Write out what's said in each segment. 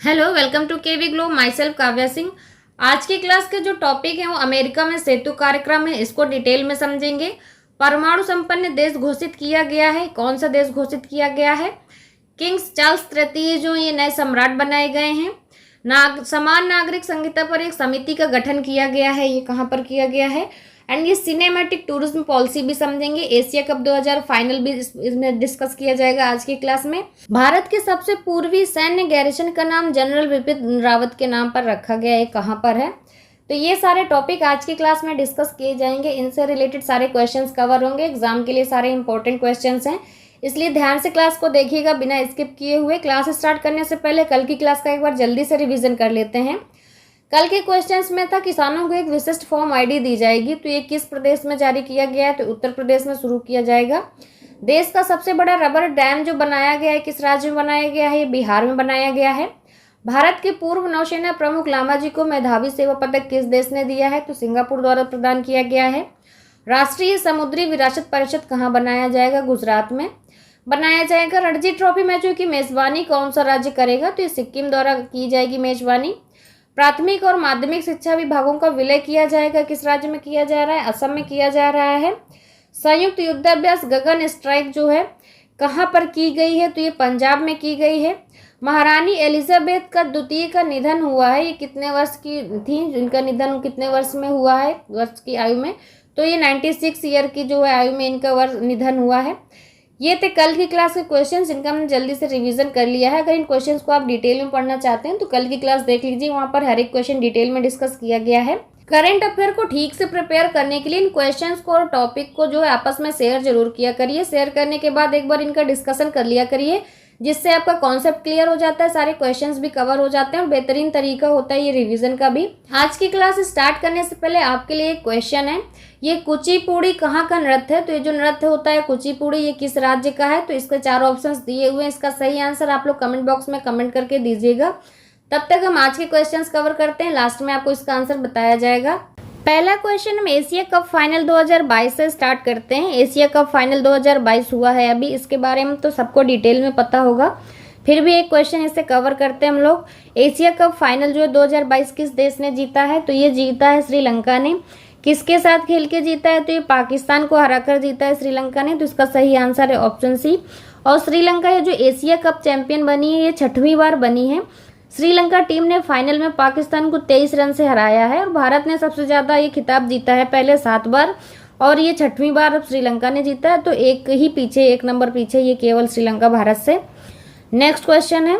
Hello, welcome to KV Glow. Myself Kavya Singh. आज की class के जो टॉपिक है वो अमेरिका में सेतु कार्यक्रम है। इसको डिटेल में समझेंगे। परमाणु संपन्न देश घोषित किया गया है। कौन सा देश घोषित किया गया है? किंग्स चार्ल्स तृतीय जो ये नए सम्राट बनाए गए हैं। समान नागरिक संहिता पर एक समिति का गठन किया गया है। ये कहाँ पर किया गया है? एंड ये सिनेमैटिक टूरिज्म पॉलिसी भी समझेंगे। एशिया कप 2000 फाइनल भी इसमें डिस्कस किया जाएगा आज की क्लास में। भारत के सबसे पूर्वी सैन्य गैरिसन का नाम जनरल बिपिन रावत के नाम पर रखा गया है। कहाँ पर है? तो ये सारे टॉपिक आज की क्लास में डिस्कस किए जाएंगे। इनसे रिलेटेड सारे क्वेश्चंस कवर होंगे। एग्जाम के लिए सारे इंपॉर्टेंट क्वेश्चंस हैं, इसलिए ध्यान से क्लास को देखिएगा बिना स्किप किए हुए। क्लास स्टार्ट करने से पहले कल की क्लास का एक बार जल्दी से रिवीजन कर लेते हैं। कल के क्वेश्चंस में था किसानों को एक विशिष्ट फॉर्म आईडी दी जाएगी, तो ये किस प्रदेश में जारी किया गया है? तो उत्तर प्रदेश में शुरू किया जाएगा। देश का सबसे बड़ा रबर डैम जो बनाया गया है किस राज्य में बनाया गया है? ये बिहार में बनाया गया है। भारत के पूर्व नौसेना प्रमुख लामाजी को मेधावी सेवा पदक किस देश ने दिया है? तो सिंगापुर द्वारा प्रदान किया गया है। राष्ट्रीय समुद्री विरासत परिषद कहाँ बनाया जाएगा? गुजरात में बनाया जाएगा। रणजी ट्रॉफी मैचों की मेजबानी कौन सा राज्य करेगा? तो ये सिक्किम द्वारा की जाएगी मेजबानी। प्राथमिक और माध्यमिक शिक्षा विभागों का विलय किया जाएगा। किस राज्य में किया जा रहा है? असम में किया जा रहा है। संयुक्त युद्धाभ्यास गगन स्ट्राइक जो है कहाँ पर की गई है? तो ये पंजाब में की गई है। महारानी एलिजाबेथ का द्वितीय का निधन हुआ है। ये कितने वर्ष की थी? इनका निधन कितने वर्ष में हुआ है? वर्ष की आयु में? तो ये 96 ईयर की जो है आयु में इनका निधन हुआ है। ये थे कल की क्लास के क्वेश्चंस, इनका हमने जल्दी से रिवीजन कर लिया है। अगर इन क्वेश्चंस को आप डिटेल में पढ़ना चाहते हैं तो कल की क्लास देख लीजिए, वहां पर हर एक क्वेश्चन डिटेल में डिस्कस किया गया है। करंट अफेयर को ठीक से प्रिपेयर करने के लिए इन क्वेश्चंस को और टॉपिक को जो है आपस में शेयर जरूर किया करिए। शेयर करने के बाद एक बार इनका डिस्कशन कर लिया करिए, जिससे आपका कॉन्सेप्ट क्लियर हो जाता है, सारे क्वेश्चंस भी कवर हो जाते हैं और बेहतरीन तरीका होता है ये रिवीजन का भी। आज की क्लास स्टार्ट करने से पहले आपके लिए एक क्वेश्चन है, ये कुचिपुड़ी कहाँ का नृत्य है? तो ये जो नृत्य होता है कुचिपुड़ी, ये किस राज्य का है? तो इसके 4 ऑप्शंस दिए हुए हैं। इसका सही आंसर आप लोग कमेंट बॉक्स में कमेंट करके दीजिएगा। तब तक हम आज के क्वेश्चंस कवर करते हैं, लास्ट में आपको इसका आंसर बताया जाएगा। पहला क्वेश्चन हम एशिया कप फाइनल 2022 से स्टार्ट करते हैं। एशिया कप फाइनल 2022 हुआ है अभी, इसके बारे में तो सबको डिटेल में पता होगा, फिर भी एक क्वेश्चन इससे कवर करते हैं हम लोग। एशिया कप फाइनल जो है 2022 किस देश ने जीता है? तो ये जीता है श्रीलंका ने। किसके साथ खेल के जीता है? तो ये पाकिस्तान को हराकर जीता है श्रीलंका ने। तो इसका सही आंसर है ऑप्शन सी। और श्रीलंका ये जो एशिया कप चैंपियन बनी है ये 6वीं बार बनी है। श्रीलंका टीम ने फाइनल में पाकिस्तान को 23 रन से हराया है और भारत ने सबसे ज्यादा ये खिताब जीता है, पहले 7 बार और ये 6वीं बार अब श्रीलंका ने जीता है। तो एक नंबर पीछे ये केवल श्रीलंका भारत से। नेक्स्ट क्वेश्चन है,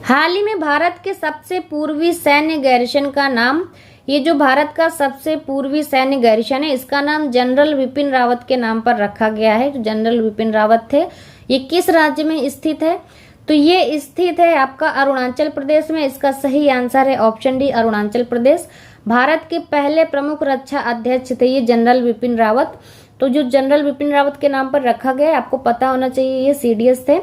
हाल ही में भारत के सबसे पूर्वी सैन्य गैरिसन का नाम, ये जो भारत का सबसे पूर्वी सैन्य गैरिसन है इसका नाम जनरल बिपिन रावत के नाम पर रखा गया है। जो जनरल बिपिन रावत थे ये किस राज्य में स्थित है? तो ये स्थित है आपका अरुणाचल प्रदेश में। इसका सही आंसर है ऑप्शन डी, अरुणाचल प्रदेश। भारत के पहले प्रमुख रक्षा अध्यक्ष थे ये जनरल बिपिन रावत। तो जो जनरल बिपिन रावत के नाम पर रखा गया है आपको पता होना चाहिए, ये सीडीएस थे।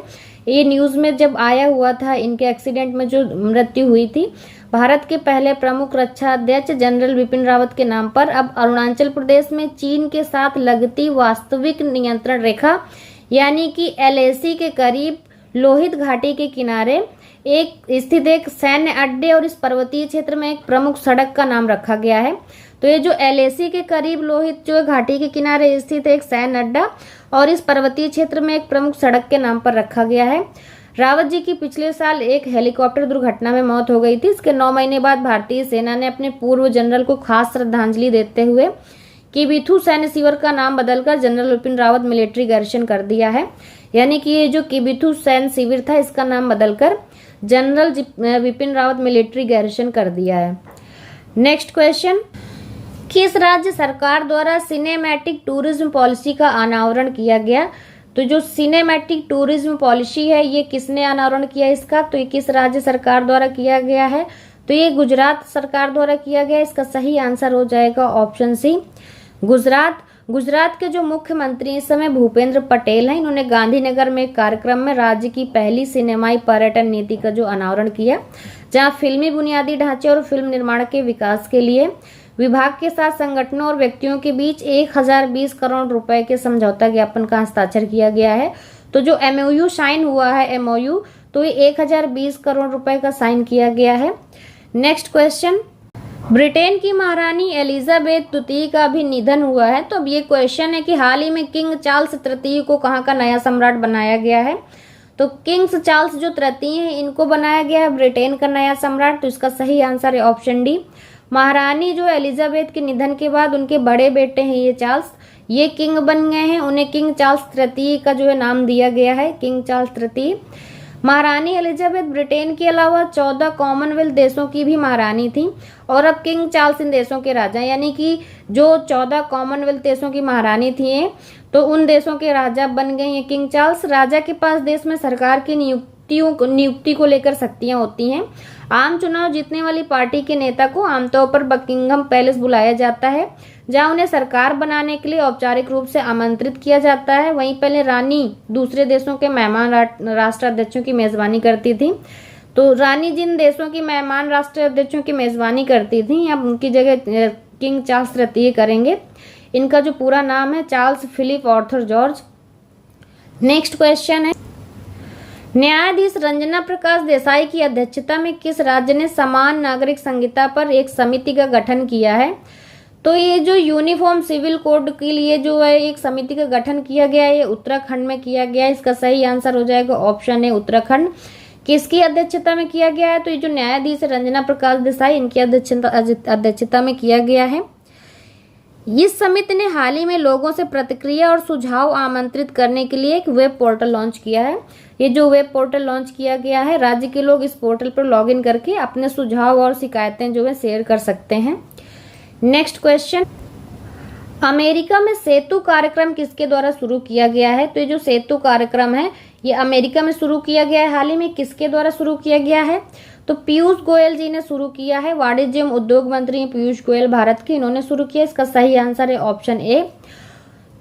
ये न्यूज में जब आया हुआ था, इनके एक्सीडेंट में जो मृत्यु हुई थी, भारत के पहले प्रमुख रक्षा अध्यक्ष जनरल बिपिन रावत के नाम पर अब अरुणाचल प्रदेश में चीन के साथ लगती वास्तविक नियंत्रण रेखा यानी कि एलएसी के करीब लोहित घाटी के किनारे एक स्थित एक सैन्य अड्डे और इस पर्वतीय क्षेत्र में एक प्रमुख सड़क का नाम रखा गया है। तो ये जो एलएसी के करीब लोहित जो घाटी के किनारे स्थित एक सैन्य अड्डा और इस पर्वतीय क्षेत्र में एक प्रमुख सड़क के नाम पर रखा गया है। रावत जी की पिछले साल एक हेलीकॉप्टर दुर्घटना में मौत हो गई थी। इसके 9 महीने बाद भारतीय सेना ने अपने पूर्व जनरल को खास श्रद्धांजलि देते हुए किबिथु सैन्य शिविर का नाम बदलकर general Bipin Rawat military garrison कर दिया है। यानी कि ये जो किबिथु सैन्य शिविर था इसका नाम बदलकर general Bipin Rawat military garrison कर दिया है। नेक्स्ट क्वेश्चन, किस राज्य सरकार द्वारा सिनेमैटिक टूरिज्म पॉलिसी का अनावरण किया गया? तो जो सिनेमैटिक टूरिज्म पॉलिसी है ये किसने अनावरण किया इसका? तो ये किस राज्य सरकार द्वारा किया गया है? तो ये गुजरात सरकार द्वारा किया गया। इसका सही आंसर हो जाएगा ऑप्शन सी, गुजरात। गुजरात के जो मुख्यमंत्री इस समय भूपेंद्र पटेल हैं, इन्होंने गांधीनगर में एक कार्यक्रम में राज्य की पहली सिनेमाई पर्यटन नीति का जो अनावरण किया, जहां फिल्मी बुनियादी ढांचे और फिल्म निर्माण के विकास के लिए विभाग के साथ संगठनों और व्यक्तियों के बीच 1020 करोड़ रुपए के समझौता ज्ञापन का हस्ताक्षर किया गया है। तो जो एमओयू साइन हुआ है, एमओयू, तो ये 1020 करोड़ रुपए का साइन किया गया है। नेक्स्ट क्वेश्चन, ब्रिटेन की महारानी एलिजाबेथ द्वितीय का भी निधन हुआ है। तो अब ये क्वेश्चन है कि हाल ही में किंग चार्ल्स तृतीय को कहाँ का नया सम्राट बनाया गया है। तो किंग्स चार्ल्स जो तृतीय हैं इनको बनाया गया है ब्रिटेन का नया सम्राट। तो इसका सही आंसर है ऑप्शन डी। महारानी जो एलिजाबेथ के निधन के बाद उनके बड़े बेटे हैं ये चार्ल्स, ये किंग बन गए हैं, उन्हें किंग चार्ल्स तृतीय का जो है नाम दिया गया है, किंग चार्ल्स तृतीय। महारानी एलिजाबेथ ब्रिटेन के अलावा 14 कॉमनवेल्थ देशों की भी महारानी थी और अब किंग चार्ल्स इन देशों के राजा, यानी कि जो 14 कॉमनवेल्थ देशों की महारानी थी तो उन देशों के राजा बन गए हैं किंग चार्ल्स। राजा के पास देश में सरकार की नियुक्ति को लेकर शक्तियां होती हैं। आम चुनाव जीतने वाली पार्टी के नेता को आमतौर पर बकिंगम पैलेस बुलाया जाता है, जहां उन्हें सरकार बनाने के लिए औपचारिक रूप से आमंत्रित किया जाता है। वहीं पहले रानी दूसरे देशों के मेहमान राष्ट्राध्यक्षों की मेजबानी करती थी। तो रानी जिन देशों की मेहमान राष्ट्राध्यक्षों की मेजबानी करती थी, अब उनकी जगह किंग चार्ल्स तृतीय करेंगे। इनका जो पूरा नाम है Charles Philip Arthur George. Next question है, न्यायाधीश रंजना प्रकाश देसाई की अध्यक्षता में किस राज्य ने समान नागरिक संहिता पर एक समिति का गठन किया है। तो ये जो यूनिफॉर्म सिविल कोड के लिए जो है एक समिति का गठन किया गया है, ये उत्तराखंड में किया गया है। इसका सही आंसर हो जाएगा ऑप्शन है उत्तराखंड। किसकी अध्यक्षता में किया गया है, तो ये जो न्यायाधीश रंजना प्रकाश देसाई इनकी अध्यक्षता में किया गया है। इस समिति ने हाल ही में लोगों से प्रतिक्रिया और सुझाव आमंत्रित करने के लिए एक वेब पोर्टल लॉन्च किया है। ये जो वेब पोर्टल लॉन्च किया गया है, राज्य के लोग इस पोर्टल पर लॉगिन करके अपने सुझाव और शिकायतें जो है शेयर कर सकते हैं। नेक्स्ट क्वेश्चन, अमेरिका में सेतु कार्यक्रम किसके द्वारा शुरू किया गया है। तो ये जो सेतु कार्यक्रम है ये अमेरिका में शुरू किया गया है। हाल ही में किसके द्वारा शुरू किया गया है, तो पीयूष गोयल जी ने शुरू किया है। वाणिज्य एवं उद्योग मंत्री पीयूष गोयल भारत के, इन्होंने शुरू किया। इसका सही आंसर है ऑप्शन ए।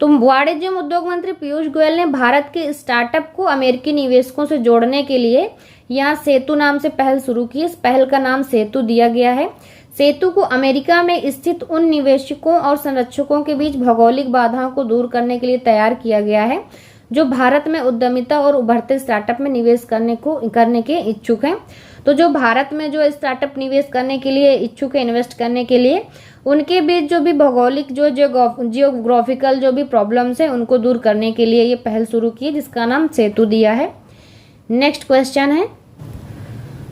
तो वाणिज्य एवं उद्योग मंत्री पीयूष गोयल ने भारत के स्टार्टअप को अमेरिकी निवेशकों से जोड़ने के लिए यहाँ सेतु नाम से पहल शुरू की। इस पहल का नाम सेतु दिया गया है। सेतु को अमेरिका में स्थित उन निवेशकों और संरक्षकों के बीच भौगोलिक बाधाओं को दूर करने के लिए तैयार किया गया है जो भारत में उद्यमिता और उभरते स्टार्टअप में निवेश करने के इच्छुक हैं। तो जो भारत में जो स्टार्टअप निवेश करने के लिए इच्छुक है, इन्वेस्ट करने के लिए, उनके बीच जो भी भौगोलिक जो जियोग्राफिकल जो भी प्रॉब्लम्स है उनको दूर करने के लिए ये पहल शुरू की, जिसका नाम सेतु दिया है। नेक्स्ट क्वेश्चन है,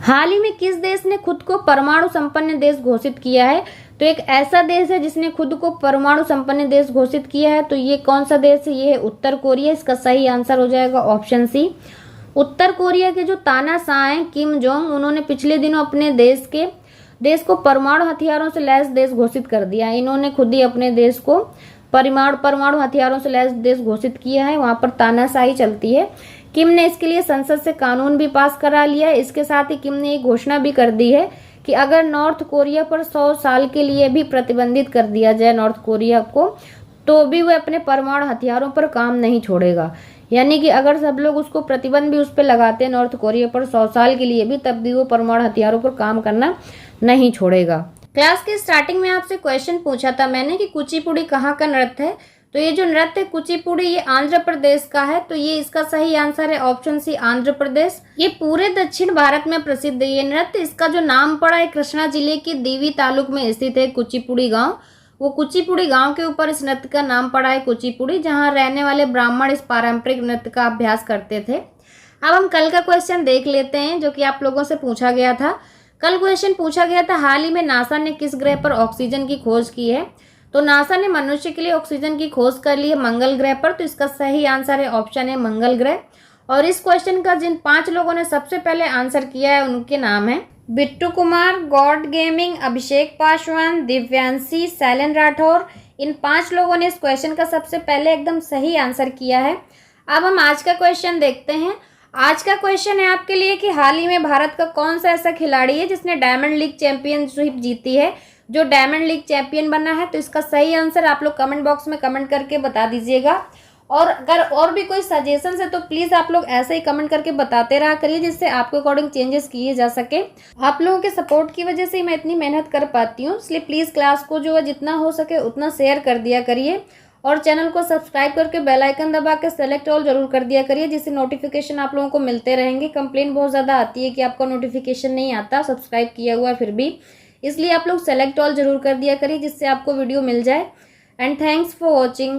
हाल ही में किस देश ने खुद को परमाणु संपन्न देश घोषित किया है। तो एक ऐसा देश है जिसने खुद को परमाणु संपन्न देश घोषित किया है। तो ये कौन सा देश है, ये है उत्तर कोरिया। इसका सही आंसर हो जाएगा ऑप्शन सी। उत्तर कोरिया के जो तानाशाह हैं किम जोंग, उन्होंने पिछले दिनों अपने देश को परमाणु हथियारों से लैस देश घोषित कर दिया है। इन्होंने खुद ही अपने देश को परमाणु हथियारों से लैस देश घोषित किया है। वहां पर तानाशाही चलती है। किम ने इसके लिए संसद से कानून भी पास करा लिया है। इसके साथ ही किम ने एक घोषणा भी कर दी है कि अगर नॉर्थ कोरिया पर 100 साल के लिए भी प्रतिबंधित कर दिया जाए नॉर्थ कोरिया को, तो भी वह अपने परमाणु हथियारों पर काम नहीं छोड़ेगा। यानी कि अगर सब लोग उसको प्रतिबंध भी उस पर लगाते हैं नॉर्थ कोरिया पर 100 साल के लिए भी, तब भी वो परमाणु हथियारों पर काम करना नहीं छोड़ेगा। क्लास के स्टार्टिंग में आपसे क्वेश्चन पूछा था मैंने कि कुचिपुड़ी कहाँ का नृत्य है। तो ये जो नृत्य कुचिपुड़ी ये आंध्र प्रदेश का है। तो ये इसका सही आंसर है ऑप्शन सी आंध्र प्रदेश। ये पूरे दक्षिण भारत में प्रसिद्ध है ये नृत्य। इसका जो नाम पड़ा है कृष्णा जिले के देवी तालुक में स्थित है कुचिपुड़ी गांव। वो कुचिपुड़ी गांव के ऊपर इस नृत्य का नाम पड़ा है कुचिपुड़ी, जहां रहने वाले ब्राह्मण इस पारंपरिक नृत्य का अभ्यास करते थे। अब हम कल का क्वेश्चन देख लेते हैं जो कि आप लोगों से पूछा गया था। कल क्वेश्चन पूछा गया था, हाल ही में नासा ने किस ग्रह पर ऑक्सीजन की खोज की है। तो नासा ने मनुष्य के लिए ऑक्सीजन की खोज कर ली है मंगल ग्रह पर। तो इसका सही आंसर है ऑप्शन है मंगल ग्रह। और इस क्वेश्चन का जिन 5 लोगों ने सबसे पहले आंसर किया है उनके नाम है बिट्टू कुमार, गॉड गेमिंग, अभिषेक पासवान, दिव्यांशी, शैलन राठौर। इन 5 लोगों ने इस क्वेश्चन का सबसे पहले एकदम सही आंसर किया है। अब हम आज का क्वेश्चन देखते हैं। आज का क्वेश्चन है आपके लिए कि हाल ही में भारत का कौन सा ऐसा खिलाड़ी है जिसने डायमंड लीग चैंपियनशिप जीती है, जो डायमंड लीग चैंपियन बना है। तो इसका सही आंसर आप लोग कमेंट बॉक्स में कमेंट करके बता दीजिएगा। और अगर और भी कोई सजेशन है तो प्लीज़ आप लोग ऐसे ही कमेंट करके बताते रहा करिए, जिससे आपके अकॉर्डिंग चेंजेस किए जा सके। आप लोगों के सपोर्ट की वजह से मैं इतनी मेहनत कर पाती हूँ, इसलिए प्लीज़ क्लास को जो है जितना हो सके उतना शेयर कर दिया करिए। और चैनल को सब्सक्राइब करके बेल आइकन दबा के सेलेक्ट ऑल जरूर कर दिया करिए, जिससे नोटिफिकेशन आप लोगों को मिलते रहेंगे। कंप्लेंट बहुत ज़्यादा आती है कि आपका नोटिफिकेशन नहीं आता सब्सक्राइब किया हुआ फिर भी, इसलिए आप लोग सेलेक्ट ऑल जरूर कर दिया करिए जिससे आपको वीडियो मिल जाए। And thanks for watching.